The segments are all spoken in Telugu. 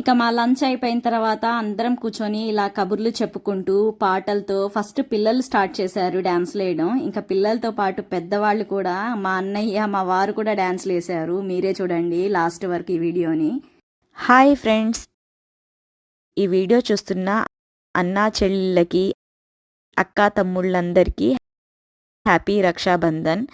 ఇక మా లంచ్ అయిపోయిన తర్వాత అందరం కూర్చొని ఇలా కబుర్లు చెప్పుకుంటూ పాటలతో ఫస్ట్ పిల్లలు స్టార్ట్ చేశారు డ్యాన్స్లు వేయడం. ఇంకా పిల్లలతో పాటు పెద్దవాళ్ళు కూడా మా అన్నయ్య మా వారు కూడా డ్యాన్స్లు వేశారు. మీరే చూడండి లాస్ట్ వరకు ఈ వీడియోని. హాయ్ ఫ్రెండ్స్, ఈ వీడియో చూస్తున్న అన్నా చెల్లెళ్ళకి, అక్కా తమ్ముళ్ళందరికీ హ్యాపీ రక్షాబంధన్.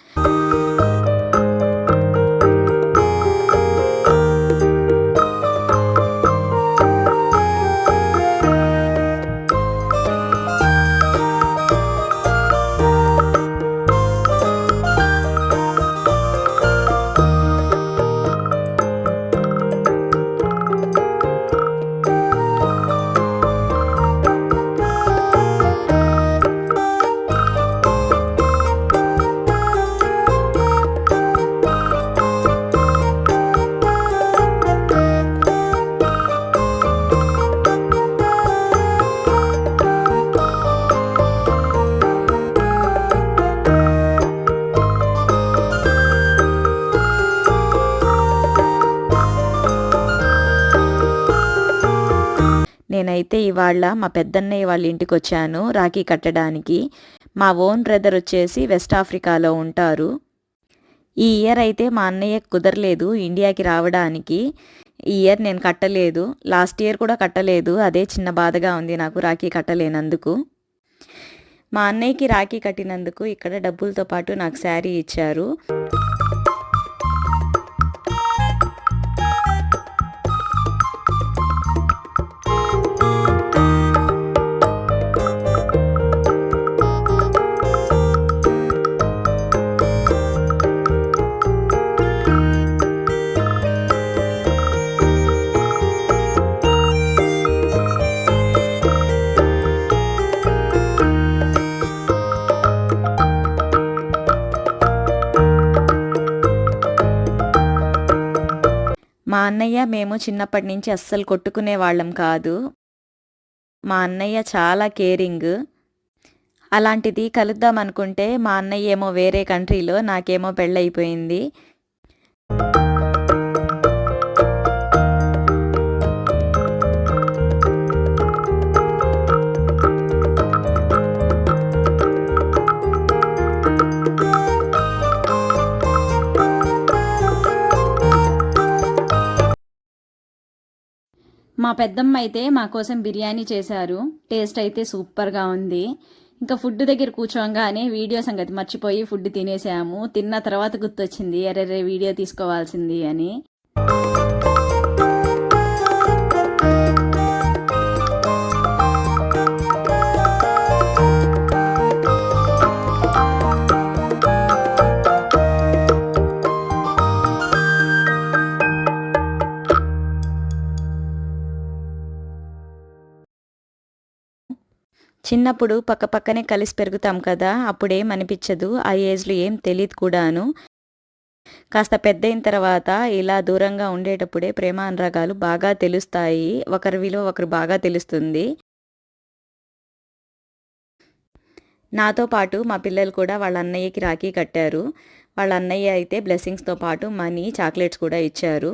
నేనైతే ఇవాళ మా పెద్దన్నయ్య వాళ్ళ ఇంటికి వచ్చాను రాఖీ కట్టడానికి. మా ఓన్ బ్రదర్ వచ్చేసి వెస్ట్ ఆఫ్రికాలో ఉంటారు. ఈ ఇయర్ అయితే మా అన్నయ్య కుదరలేదు ఇండియాకి రావడానికి. ఈ ఇయర్ నేను కట్టలేదు, లాస్ట్ ఇయర్ కూడా కట్టలేదు. అదే చిన్న బాధగా ఉంది నాకు రాఖీ కట్టలేనందుకు. మా అన్నయ్యకి రాఖీ కట్టినందుకు ఇక్కడ డబ్బులతో పాటు నాకు శారీ ఇచ్చారు. మా అన్నయ్య మేము చిన్నప్పటి నుంచి అస్సలు కొట్టుకునే వాళ్ళం కాదు. మా అన్నయ్య చాలా కేరింగ్. అలాంటిది కలుద్దాం అనుకుంటే మా అన్నయ్య ఏమో వేరే కంట్రీలో, నాకేమో పెళ్ళైపోయింది. మా పెద్దమ్మ అయితే మా కోసం బిర్యానీ చేశారు. టేస్ట్ అయితే సూపర్గా ఉంది. ఇంకా ఫుడ్ దగ్గర కూర్చోగానే వీడియో సంగతి మర్చిపోయి ఫుడ్ తినేసాము. తిన్న తర్వాత గుర్తొచ్చింది అరే వీడియో తీసుకోవాల్సింది అని. చిన్నప్పుడు పక్కపక్కనే కలిసి పెరుగుతాం కదా, అప్పుడేం అనిపించదు. ఆ ఏజ్లో ఏం తెలియదు కూడాను. కాస్త పెద్దయిన తర్వాత ఇలా దూరంగా ఉండేటప్పుడే ప్రేమ అనురాగాలు బాగా తెలుస్తాయి. ఒకరి విలువ ఒకరు బాగా తెలుస్తుంది. నాతో పాటు మా పిల్లలు కూడా వాళ్ళ అన్నయ్యకి రాఖీ కట్టారు. వాళ్ళ అన్నయ్య అయితే బ్లెస్సింగ్స్తో పాటు మనీ, చాక్లెట్స్ కూడా ఇచ్చారు.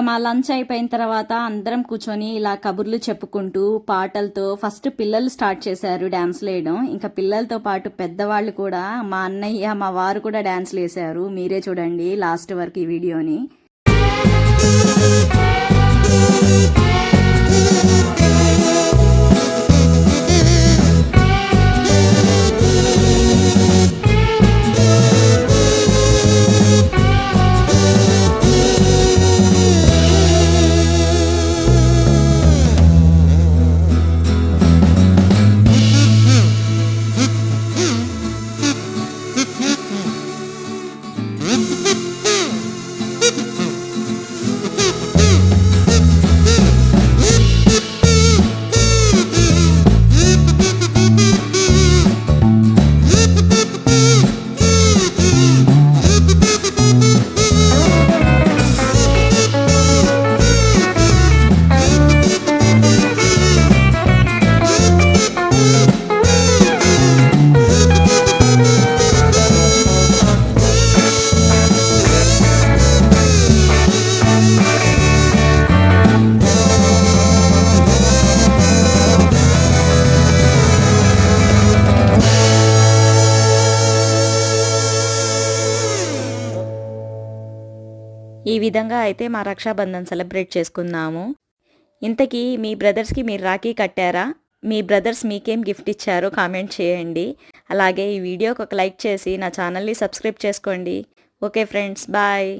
మా లంచ్ అయిపోయిన తర్వాత అందరం కూర్చొని ఇలా కబుర్లు చెప్పుకుంటూ పాటలతో ఫస్ట్ పిల్లలు స్టార్ట్ చేశారు డ్యాన్స్లు వేయడం. ఇంకా పిల్లలతో పాటు పెద్దవాళ్ళు కూడా మా అన్నయ్య మా వారు కూడా డ్యాన్స్లు వేశారు. మీరే చూడండి లాస్ట్ వరకు ఈ వీడియోని. ఈ విధంగా అయితే మా రక్షాబంధన్ సెలబ్రేట్ చేసుకున్నాము. ఇంతకీ మీ బ్రదర్స్కి మీరు రాఖీ కట్టారా? మీ బ్రదర్స్ మీకేం గిఫ్ట్ ఇచ్చారో కామెంట్ చేయండి. అలాగే ఈ వీడియోకి ఒక లైక్ చేసి నా ఛానల్ని సబ్స్క్రైబ్ చేసుకోండి. Okay friends, bye.